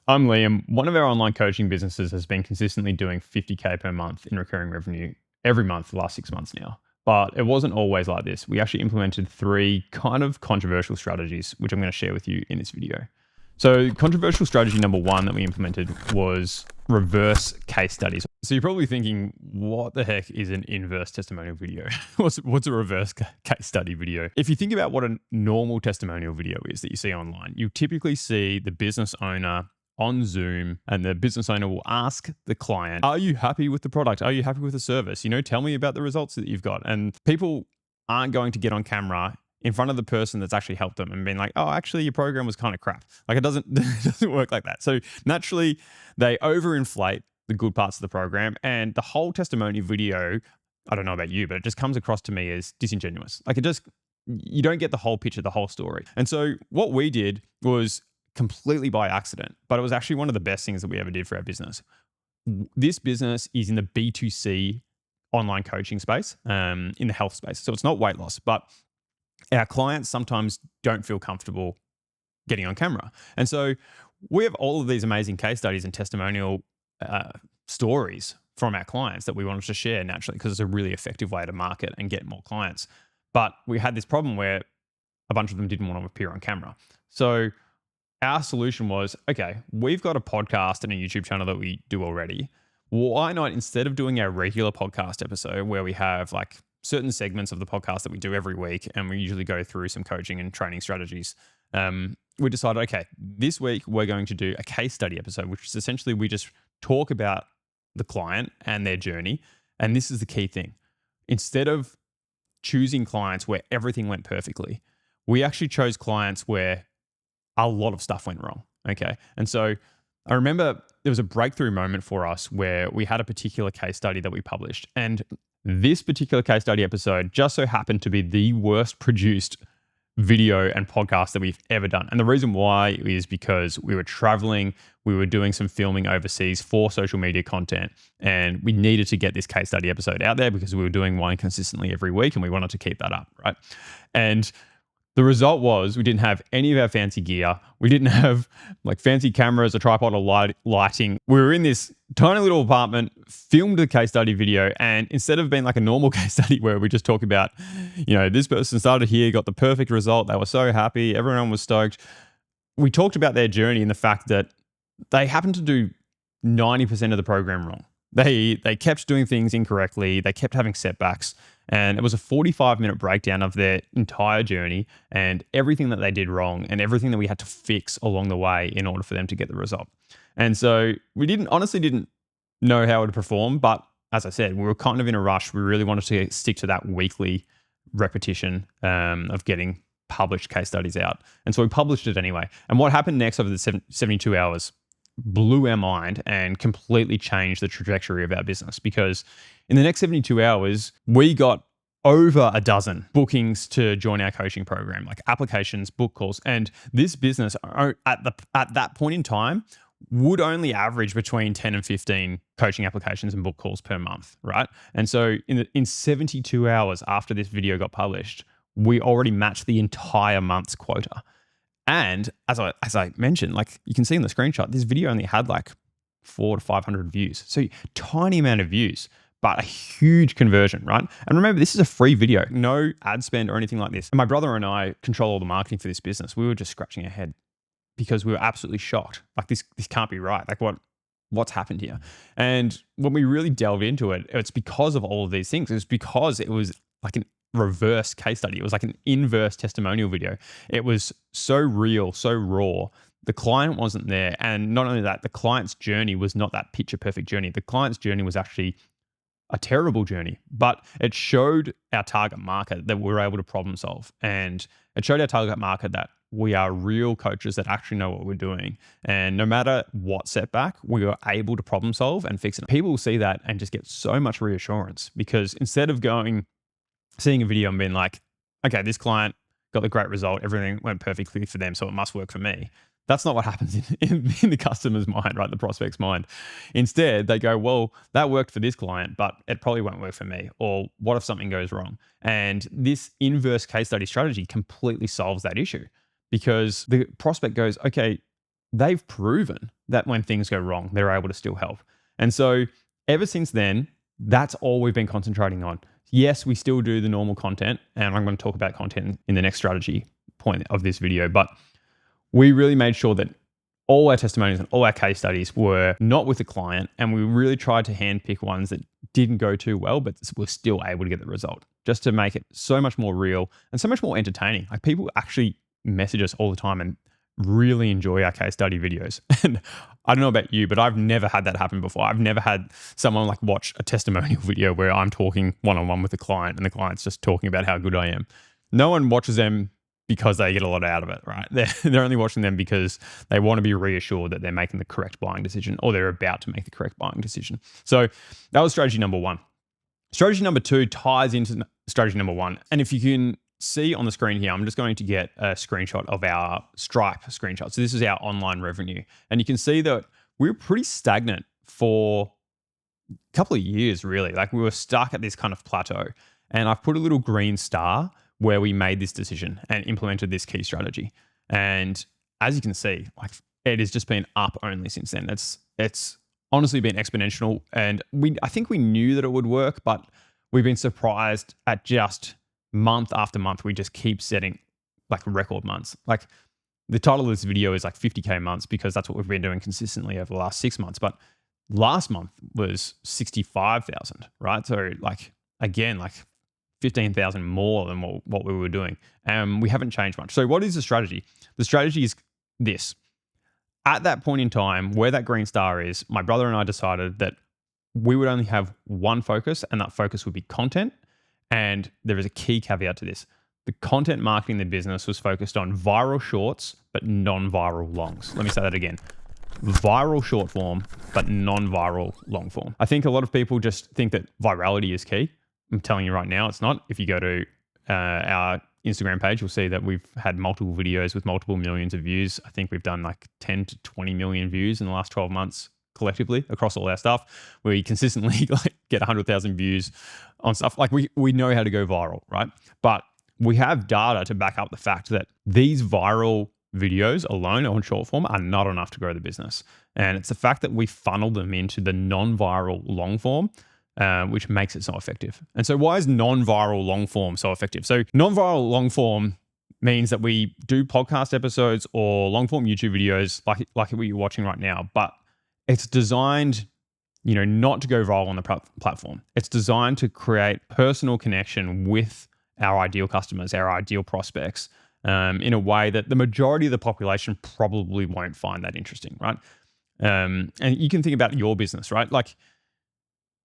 I'm Liam. One of our online coaching businesses has been consistently doing 50K per month in recurring revenue every month for the last 6 months now. But it wasn't always like this. We actually implemented 3 kind of controversial strategies, which I'm going to share with you in this video. So controversial strategy number 1 that we implemented was reverse case studies. So you're probably thinking, what the heck is an inverse testimonial video? What's a reverse case study video? If you think about what a normal testimonial video is that you see online, you typically see the business owner on Zoom, and the business owner will ask the client, are you happy with the product? Are you happy with the service? Tell me about the results that you've got. And people aren't going to get on camera in front of the person that's actually helped them and been like, oh, actually your program was kind of crap. Like it doesn't work like that. So naturally they overinflate the good parts of the program, and the whole testimonial video, I don't know about you, but it just comes across to me as disingenuous. Like you don't get the whole picture, the whole story. And so what we did was completely by accident, but it was actually one of the best things that we ever did for our business. This business is in the B2C online coaching space, in the health space. So it's not weight loss, but our clients sometimes don't feel comfortable getting on camera. And so we have all of these amazing case studies and testimonial stories from our clients that we wanted to share naturally, because it's a really effective way to market and get more clients. But we had this problem where a bunch of them didn't want to appear on camera. So our solution was, okay, we've got a podcast and a YouTube channel that we do already. Why not, instead of doing our regular podcast episode where we have like certain segments of the podcast that we do every week, and we usually go through some coaching and training strategies, we decided, okay, this week we're going to do a case study episode, which is essentially we just talk about the client and their journey. And this is the key thing. Instead of choosing clients where everything went perfectly, we actually chose clients where a lot of stuff went wrong. Okay. And so I remember there was a breakthrough moment for us where we had a particular case study that we published. And this particular case study episode just so happened to be the worst produced video and podcast that we've ever done. And the reason why is because we were traveling, we were doing some filming overseas for social media content, and we needed to get this case study episode out there because we were doing one consistently every week and we wanted to keep that up, right? And the result was we didn't have any of our fancy gear. We didn't have like fancy cameras, a tripod, or lighting. We were in this tiny little apartment, filmed the case study video, and instead of being like a normal case study where we just talk about, this person started here, got the perfect result, they were so happy, everyone was stoked, we talked about their journey and the fact that they happened to do 90% of the program wrong. They kept doing things incorrectly. They kept having setbacks. And it was a 45-minute breakdown of their entire journey and everything that they did wrong and everything that we had to fix along the way in order for them to get the result. And so we honestly didn't know how it would perform. But as I said, we were kind of in a rush. We really wanted to stick to that weekly repetition of getting published case studies out. And so we published it anyway. And what happened next over the 72 hours blew our mind and completely changed the trajectory of our business, because in the next 72 hours, we got over a dozen bookings to join our coaching program, like applications, book calls. And this business at that point in time would only average between 10 and 15 coaching applications and book calls per month, right? And so in 72 hours after this video got published, we already matched the entire month's quota. And as I mentioned, like you can see in the screenshot, this video only had like 400 to 500 views. So tiny amount of views, but a huge conversion, right? And remember, this is a free video, no ad spend or anything like this. And my brother and I control all the marketing for this business. We were just scratching our head because we were absolutely shocked. Like this can't be right. Like what's happened here? And when we really delved into it, it's because of all of these things. It was because it was like an reverse case study. It was like an inverse testimonial video. It was so real, so raw. The client wasn't there. And not only that, the client's journey was not that picture perfect journey. The client's journey was actually a terrible journey, but it showed our target market that we're able to problem solve. And it showed our target market that we are real coaches that actually know what we're doing. And no matter what setback, we are able to problem solve and fix it. People will see that and just get so much reassurance, because instead of seeing a video and being like, okay, this client got the great result, everything went perfectly for them, so it must work for me. That's not what happens in the customer's mind, right? The prospect's mind. Instead, they go, well, that worked for this client, but it probably won't work for me. Or what if something goes wrong? And this inverse case study strategy completely solves that issue, because the prospect goes, okay, they've proven that when things go wrong, they're able to still help. And so ever since then, that's all we've been concentrating on. Yes, we still do the normal content, and I'm going to talk about content in the next strategy point of this video, but we really made sure that all our testimonials and all our case studies were not with the client, and we really tried to handpick ones that didn't go too well, but were still able to get the result, just to make it so much more real and so much more entertaining. Like, people actually message us all the time and really enjoy our case study videos. And I don't know about you, but I've never had that happen before. I've never had someone like watch a testimonial video where I'm talking one-on-one with the client and the client's just talking about how good I am. No one watches them because they get a lot out of it, right? They're only watching them because they want to be reassured that they're making the correct buying decision, or they're about to make the correct buying decision. So that was strategy number one. Strategy number two ties into strategy number one. And if you can see on the screen here, I'm just going to get a screenshot of our Stripe screenshot. So this is our online revenue. And you can see that we were pretty stagnant for a couple of years, really. Like, we were stuck at this kind of plateau. And I've put a little green star where we made this decision and implemented this key strategy. And as you can see, like, it has just been up only since then. It's honestly been exponential. And I think we knew that it would work, but we've been surprised at just month after month, we just keep setting like record months. Like, the title of this video is like 50K months because that's what we've been doing consistently over the last 6 months. But last month was 65,000, right? So like, again, like 15,000 more than what we were doing. And we haven't changed much. So what is the strategy? The strategy is this. At that point in time, where that green star is, my brother and I decided that we would only have one focus, and that focus would be content. And there is a key caveat to this. The content marketing in the business was focused on viral shorts, but non-viral longs. Let me say that again. Viral short form, but non-viral long form. I think a lot of people just think that virality is key. I'm telling you right now, it's not. If you go to our Instagram page, you'll see that we've had multiple videos with multiple millions of views. I think we've done like 10 to 20 million views in the last 12 months collectively across all our stuff. We consistently like get 100,000 views on stuff. Like, we know how to go viral, right? But we have data to back up the fact that these viral videos alone on short form are not enough to grow the business. And it's the fact that we funnel them into the non-viral long form, which makes it so effective. And so why is non-viral long form so effective? So non-viral long form means that we do podcast episodes or long form YouTube videos like what you're watching right now, but it's designed, not to go viral on the platform. It's designed to create personal connection with our ideal customers, our ideal prospects, in a way that the majority of the population probably won't find that interesting, right? And you can think about your business, right? Like,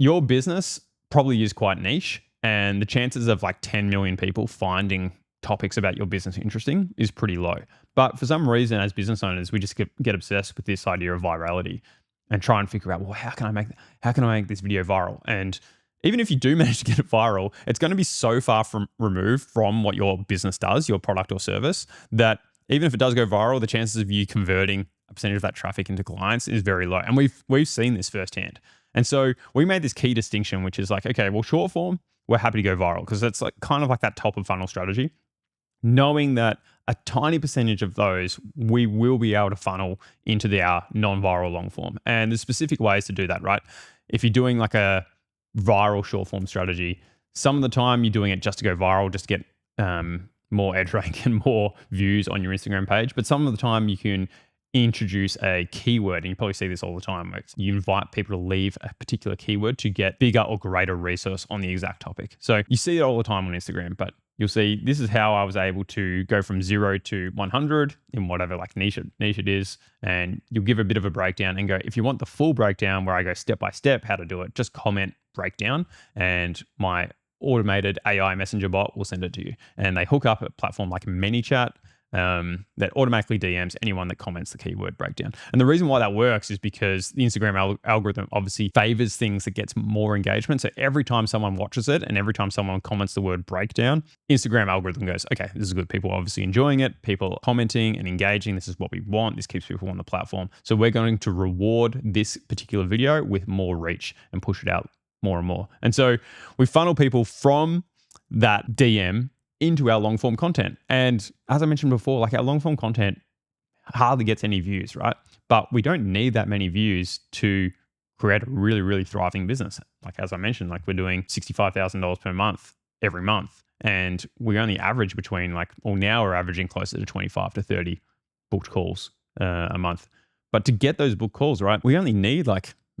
your business probably is quite niche, and the chances of like 10 million people finding topics about your business interesting is pretty low. But for some reason, as business owners, we just get obsessed with this idea of virality and try and figure out, well, how can I make this video viral? And even if you do manage to get it viral, it's going to be so far removed from what your business does, your product or service, that even if it does go viral, the chances of you converting a percentage of that traffic into clients is very low. And we've seen this firsthand. And so we made this key distinction, which is like, okay, well, short form, we're happy to go viral because that's like kind of like that top of funnel strategy, knowing that a tiny percentage of those we will be able to funnel into our non-viral long form. And there's specific ways to do that, right? If you're doing like a viral short form strategy, some of the time you're doing it just to go viral, just to get more edge rank and more views on your Instagram page. But some of the time you can introduce a keyword, and you probably see this all the time, where you invite people to leave a particular keyword to get bigger or greater resource on the exact topic. So you see it all the time on Instagram, but you'll see this is how I was able to go from 0 to 100 in whatever like niche it is. And you'll give a bit of a breakdown and go, if you want the full breakdown where I go step by step how to do it, just comment breakdown and my automated AI messenger bot will send it to you. And they hook up a platform like ManyChat that automatically DMs anyone that comments the keyword breakdown. And the reason why that works is because the Instagram algorithm obviously favors things that gets more engagement. So every time someone watches it and every time someone comments the word breakdown, Instagram algorithm goes, okay, this is good. People are obviously enjoying it. People are commenting and engaging. This is what we want. This keeps people on the platform. So we're going to reward this particular video with more reach and push it out more and more. And so we funnel people from that DM into our long form content. And as I mentioned before, like our long form content hardly gets any views, right? but we don't need that many views to create a really, really thriving business. Like, as I mentioned, like we're doing $65,000 per month every month. And we only average between now we're averaging closer to 25 to 30 booked calls a month. But to get those booked calls, right, we only need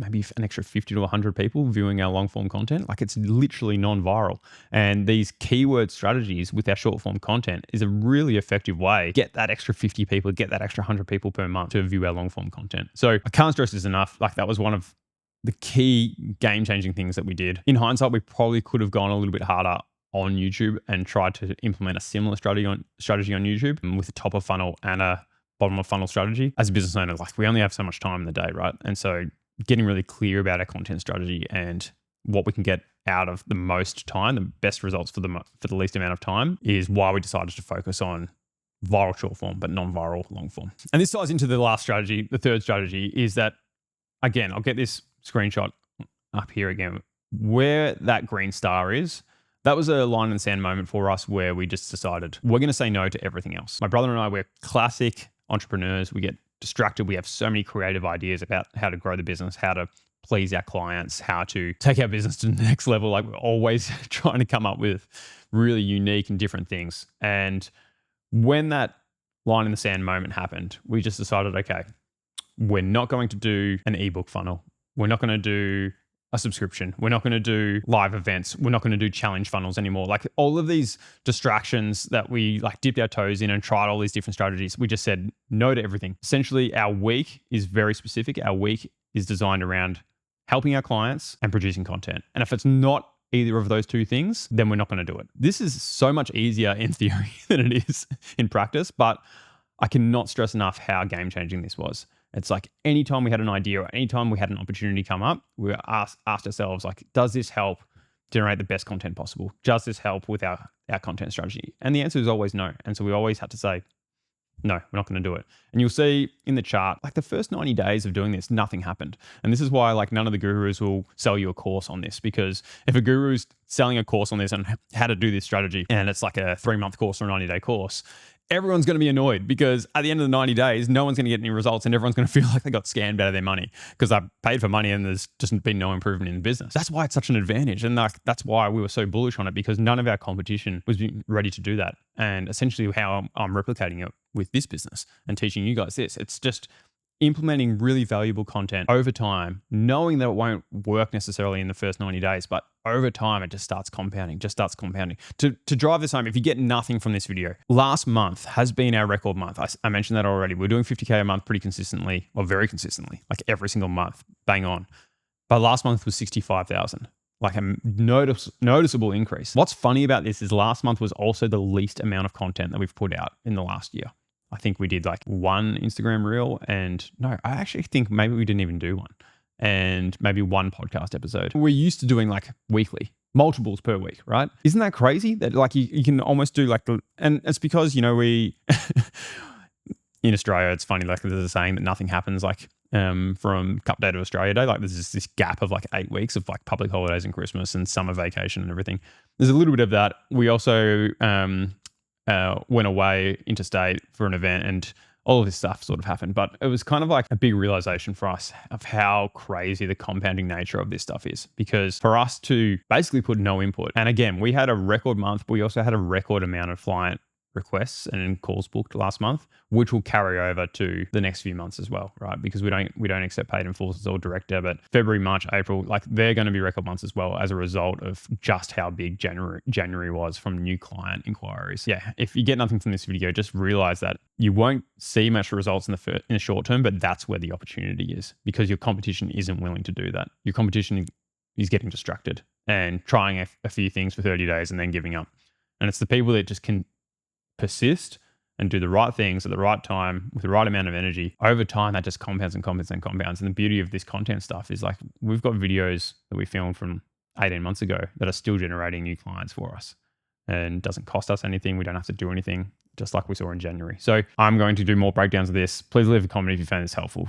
maybe an extra 50 to 100 people viewing our long form content. Like, it's literally non-viral. And these keyword strategies with our short form content is a really effective way to get that extra 50 people, get that extra 100 people per month to view our long form content. So I can't stress this enough. Like, that was one of the key game changing things that we did. In hindsight, we probably could have gone a little bit harder on YouTube and tried to implement a similar strategy on YouTube with a top of funnel and a bottom of funnel strategy. As a business owner, we only have so much time in the day, right? And so getting really clear about our content strategy and what we can get out of the most time, the best results for the least amount of time, is why we decided to focus on viral short form, but non-viral long form. And this ties into the last strategy. The third strategy is that, again, I'll get this screenshot up here again, where that green star is. That was a line in the sand moment for us where we just decided we're going to say no to everything else. My brother and I, we're classic entrepreneurs. We get distracted. We have so many creative ideas about how to grow the business, how to please our clients, how to take our business to the next level. Like, we're always trying to come up with really unique and different things. And when that line in the sand moment happened, we just decided, okay, we're not going to do an ebook funnel. We're not going to do a subscription. We're not going to do live events. We're not going to do challenge funnels anymore. Like, all of these distractions that we dipped our toes in and tried all these different strategies, we just said no to everything. Essentially, our week is very specific. Our week is designed around helping our clients and producing content. And if it's not either of those two things, then we're not going to do it. This is so much easier in theory than it is in practice, but I cannot stress enough how game-changing this was. It's like anytime we had an idea or anytime we had an opportunity come up, we asked ourselves, does this help generate the best content possible? Does this help with our content strategy? And the answer is always no. And so we always had to say, no, we're not going to do it. And you'll see in the chart, the first 90 days of doing this, nothing happened. And this is why none of the gurus will sell you a course on this, because if a guru's selling a course on this and how to do this strategy, and it's a 3-month course or a 90-day course, everyone's going to be annoyed, because at the end of the 90 days, no one's going to get any results and everyone's going to feel like they got scammed out of their money because I paid for money and there's just been no improvement in the business. That's why it's such an advantage. And that's why we were so bullish on it, because none of our competition was ready to do that. And essentially how I'm replicating it with this business and teaching you guys this, it's just implementing really valuable content over time, knowing that it won't work necessarily in the first 90 days, but over time it just starts compounding. To drive this home, if you get nothing from this video, last month has been our record month. I mentioned that already. We're doing 50K a month pretty consistently, or very consistently, every single month, bang on. But last month was 65,000. A noticeable increase. What's funny about this is last month was also the least amount of content that we've put out in the last year. I think we did one Instagram reel, and no, I actually think maybe we didn't even do one, and maybe one podcast episode. We're used to doing weekly, multiples per week, right? Isn't that crazy that you can almost do and it's because, we, in Australia, it's funny, there's a saying that nothing happens from Cup Day to Australia Day. There's just this gap of 8 weeks of public holidays and Christmas and summer vacation and everything. There's a little bit of that. We also, went away interstate for an event, and all of this stuff sort of happened. But it was kind of a big realization for us of how crazy the compounding nature of this stuff is. Because for us to basically put no input, and again, we had a record month, but we also had a record amount of client requests and calls booked last month, which will carry over to the next few months as well, right? Because we don't accept paid in full, it's all direct debit. February, March, April, they're going to be record months as well, as a result of just how big January was from new client inquiries. Yeah, if you get nothing from this video, just realize that you won't see much results in the short term, but that's where the opportunity is, because your competition isn't willing to do that. Your competition is getting distracted and trying a few things for 30 days and then giving up. And it's the people that just can persist and do the right things at the right time with the right amount of energy. Over time, that just compounds and compounds and compounds. And the beauty of this content stuff is we've got videos that we filmed from 18 months ago that are still generating new clients for us, and doesn't cost us anything. We don't have to do anything, just like we saw in January. So I'm going to do more breakdowns of this. Please leave a comment if you found this helpful.